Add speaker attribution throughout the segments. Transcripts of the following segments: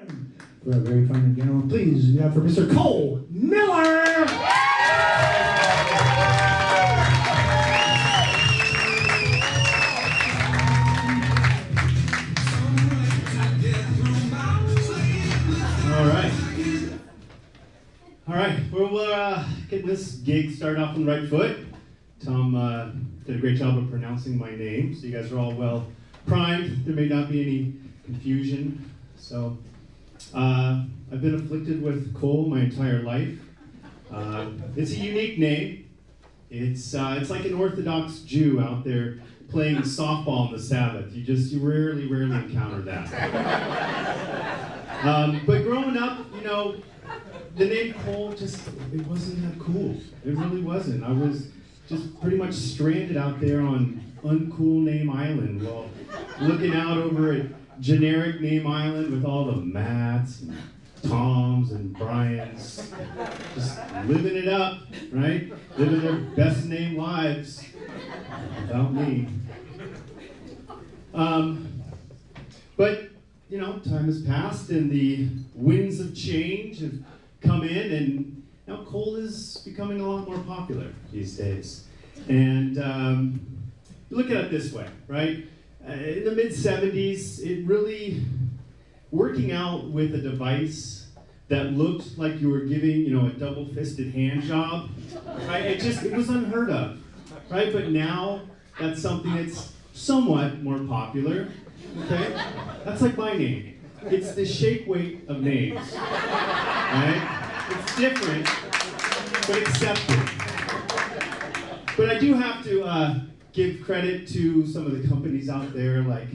Speaker 1: For a very fine gentleman, please, you have for Mr. Cole Miller!
Speaker 2: All right, we'll get this gig started off on the right foot. Tom did a great job of pronouncing my name, so you guys are all well primed. There may not be any confusion. So, I've been afflicted with Cole my entire life. It's a unique name. It's like an Orthodox Jew out there playing softball on the Sabbath. You rarely encounter that. But growing up, the name Cole it wasn't that cool. It really wasn't. I was just pretty much stranded out there on uncool name island while looking out over at generic name island with all the Matts and Toms and Bryans, just living it up, right? Living their best name lives without me. But time has passed and the winds of change have come in, and now Cole is becoming a lot more popular these days. And look at it this way, right? In the mid-'70s, it really, working out with a device that looked like you were giving, a double-fisted hand job, right? It was unheard of, right? But now, that's something that's somewhat more popular, okay? That's like my name. It's the shake weight of names, right? It's different, but accepted. But I do have to give credit to some of the companies out there, like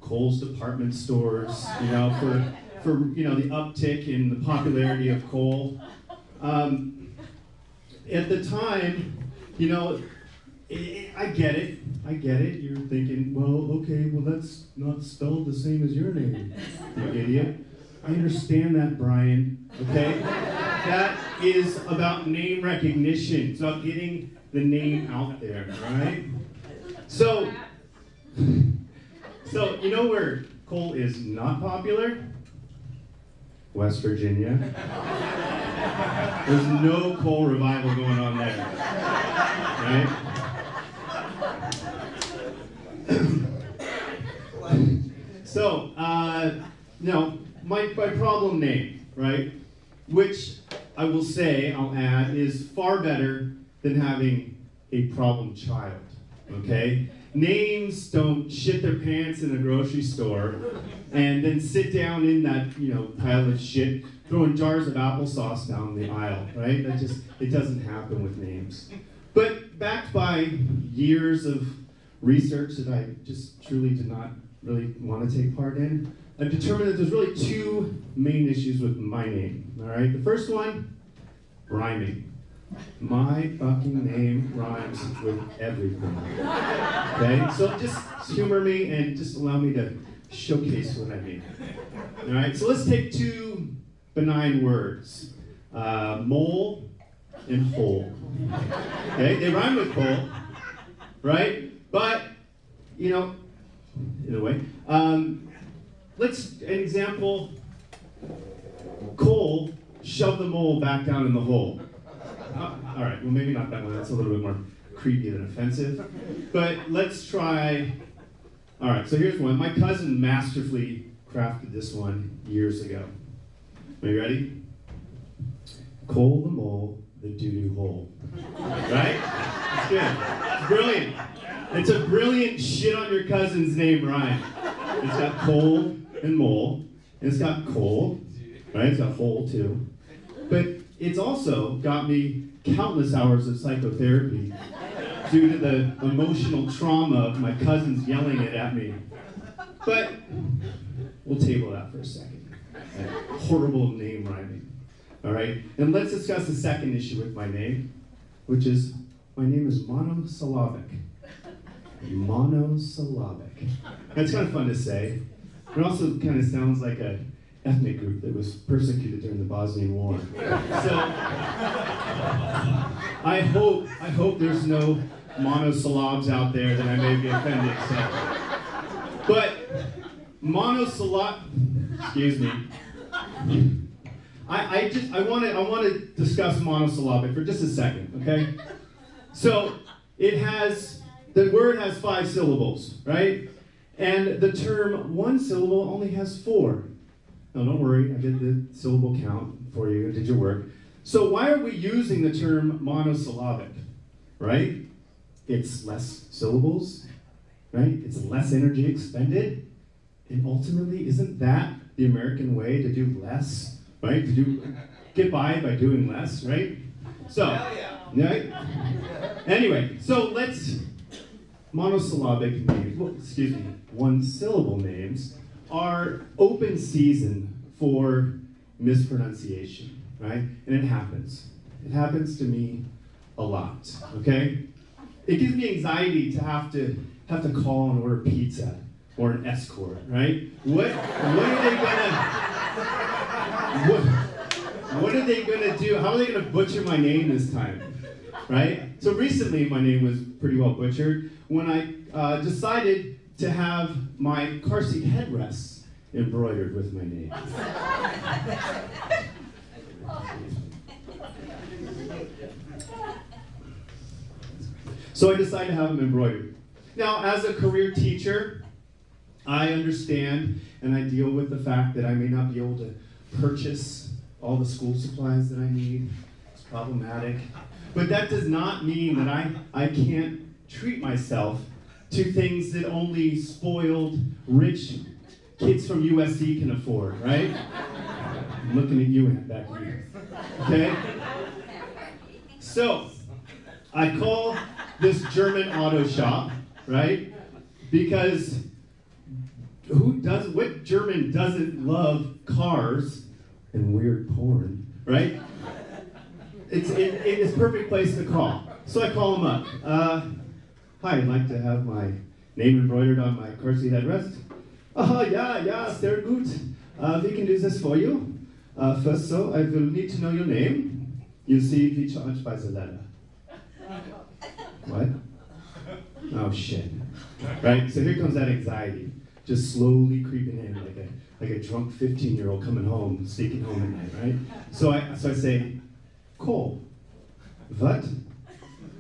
Speaker 2: Kohl's department stores, for the uptick in the popularity of Cole. At the time, I get it. You're thinking, well, okay, that's not spelled the same as your name, you idiot. I understand that, Brian, okay? That is about name recognition. It's about getting the name out there, right? So you know where Cole is not popular? West Virginia. There's no Cole revival going on there, right? So, my problem name, right? Which I will say, I'll add, is far better than having a problem child, okay? Names don't shit their pants in a grocery store and then sit down in that, pile of shit, throwing jars of applesauce down the aisle, right? It doesn't happen with names. But backed by years of research that I just truly did not really want to take part in, I've determined that there's really two main issues with my name, all right? The first one, rhyming. My fucking name rhymes with everything, okay? So just humor me and just allow me to showcase what I mean. All right, so let's take two benign words, mole and hole, okay? They rhyme with coal, right? But, in a way, an example, Cole shoved the mole back down in the hole. All right, well, maybe not that one. That's a little bit more creepy than offensive. But let's try, all right, so here's one. My cousin masterfully crafted this one years ago. Are you ready? Cole the mole, the doo-doo hole. Right? It's good. It's brilliant. It's a brilliant shit on your cousin's name rhyme. It's got Cole and mole, and it's got coal, right? It's got hole too. But it's also got me countless hours of psychotherapy due to the emotional trauma of my cousins yelling it at me. But we'll table that for a second. That horrible name rhyming. All right? And let's discuss the second issue with my name, which is my name is monosyllabic. Monosyllabic. That's kind of fun to say. It also kind of sounds like a ethnic group that was persecuted during the Bosnian War. So I hope there's no monosyllabes out there that I may be offended. So. But I want to discuss monosyllabic for just a second, okay? So the word has 5 syllables, right? And the term one syllable only has 4. No, don't worry, I did the syllable count for you, I did your work. So why are we using the term monosyllabic, right? It's less syllables, right? It's less energy expended. And ultimately, isn't that the American way to do less, right? Get by doing less, right? So, right? Anyway, so monosyllabic names, one syllable names are open season for mispronunciation, right? And it happens. It happens to me a lot, okay? It gives me anxiety to have to call and order pizza or an escort, right? What are they gonna do? How are they gonna butcher my name this time, right? So recently my name was pretty well butchered when I decided to have my car seat headrests embroidered with my name. So I decided to have them embroidered. Now, as a career teacher, I understand and I deal with the fact that I may not be able to purchase all the school supplies that I need. It's problematic. But that does not mean that I can't treat myself to things that only spoiled, rich kids from USC can afford, right? I'm looking at you, Aunt Becky. Okay? So, I call this German auto shop, right? Because what German doesn't love cars and weird porn, right? It's a perfect place to call. So I call them up. Hi, I'd like to have my name embroidered on my car seat headrest. Yeah, sehr gut. We can do this for you. First, so I will need to know your name. You see, we charge by the letter. What? Oh shit. Right? So here comes that anxiety, just slowly creeping in like a drunk 15-year-old coming home, sneaking home at night, right? So I say, Cole. What?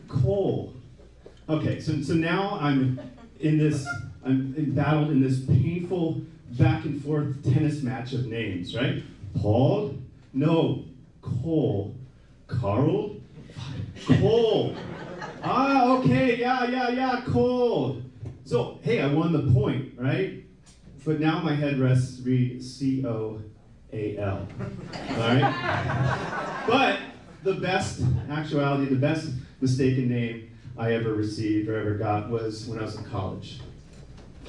Speaker 2: Cole. Okay, so now I'm embattled in this painful back and forth tennis match of names, right? Paul? No. Cole. Carl? Cole. Okay, yeah, Cole. So, hey, I won the point, right? But now my headrests read Coal. All right? But the best mistaken name I ever received or ever got was when I was in college.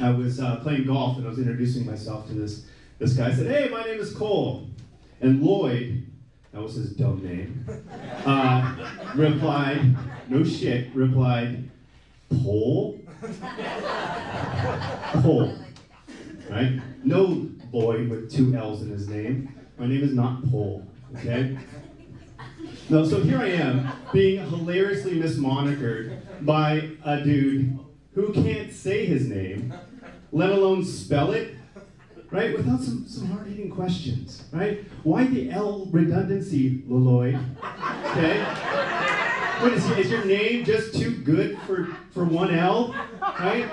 Speaker 2: I was playing golf and I was introducing myself to this guy. I said, hey, my name is Cole. And Lloyd, that was his dumb name, replied, Pole? Pole, right? No boy with 2 L's in his name. My name is not Pole, okay? No, so here I am, being hilariously mismonikered by a dude who can't say his name, let alone spell it, right? Without some hard-hitting questions, right? Why the L redundancy, Lloyd? Okay? What is your name just too good for 1 L, right?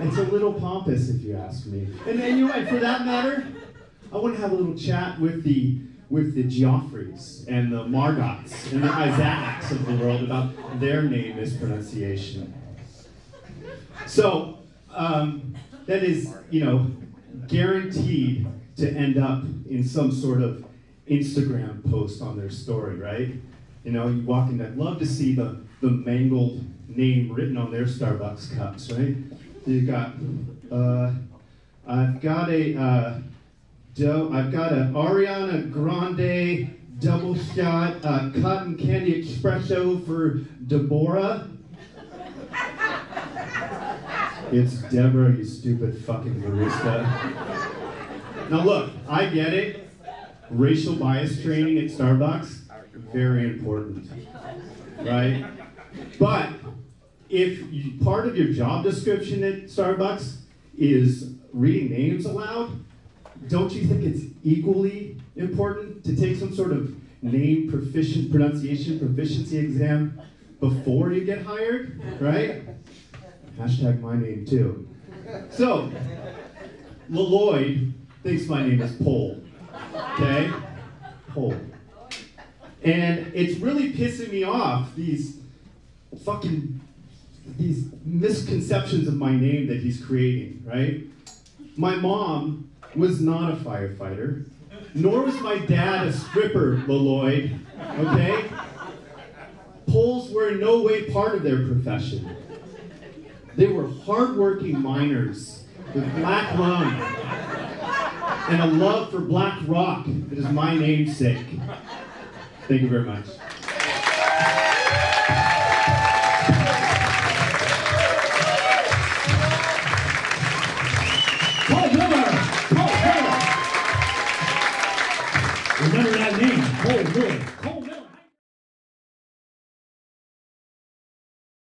Speaker 2: It's a little pompous, if you ask me. And you know what, for that matter, I want to have a little chat with the Geoffreys and the Margots and the Isaacs of the world about their name mispronunciation. So, that is, guaranteed to end up in some sort of Instagram post on their story, right? You walk in, I'd love to see the mangled name written on their Starbucks cups, right? You got, I've got an Ariana Grande double shot cotton candy espresso for Deborah. It's Deborah, you stupid fucking barista. Now look, I get it. Racial bias training at Starbucks, very important, right? But if part of your job description at Starbucks is reading names aloud, don't you think it's equally important to take some sort of name pronunciation proficiency exam before you get hired, right? Hashtag my name too. So, Lloyd thinks my name is Pole, okay? Pole. And it's really pissing me off, these misconceptions of my name that he's creating, right? My mom was not a firefighter, nor was my dad a stripper, Lloyd, okay? Poles were in no way part of their profession. They were hardworking miners with black lung and a love for black rock that is my namesake. Thank you very much.
Speaker 1: Paul Miller! Paul Miller! Remember that name, Paul Miller.